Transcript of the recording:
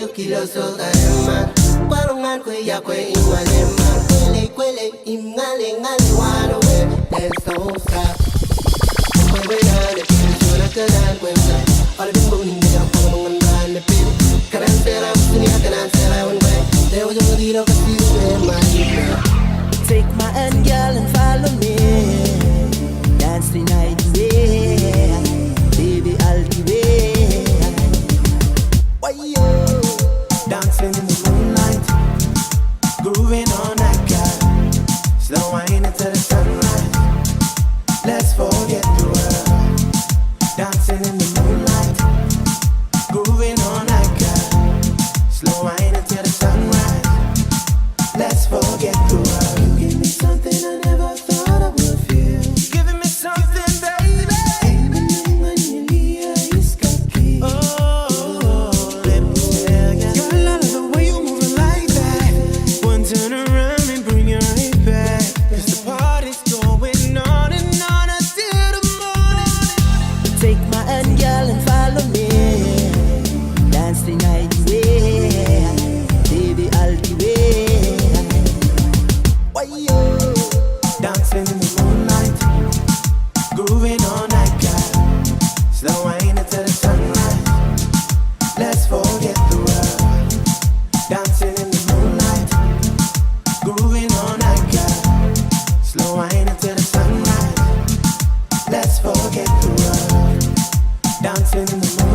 yo quiero soltar el mar. Parungan kwe ya kwe imale mar. Kwele kwele imale ngale wano we. Let's don't stop. Kwe we dale pili shura kadan kwe msa. All the people in the polo mungan dale pili. Karan sera usuni akanan sera wan kwe. Leo yo dilo kasi we mani. Take my hand, girl, and follow me. Dance the night away, baby, all the way. Why yo? Dancing in the moonlight, grooving all night, girl. Slow wine into the sunrise. Let's forget the world. Dancing in the moonlight, grooving all night, girl. Slow wine into the sunrise. Let's forget the world. You give me something I never thought I would feel. Giving me something, baby. Even when you leave, you got key. Oh, let me tell ya. Girl, I love the way you moving like that. One turn around and bring your right back. 'Cause the party's going on and on until the morning. Take my hand, girl, and follow me. Dance the night away, baby, all the way. Why yo? Dancing in the moonlight, grooving all night, girl. Slow wine into the sunrise. Let's forget the world. Dancing in the moonlight, grooving all night, girl. Slow wine into the sunrise. Let's forget the world. Dancing in the moonlight.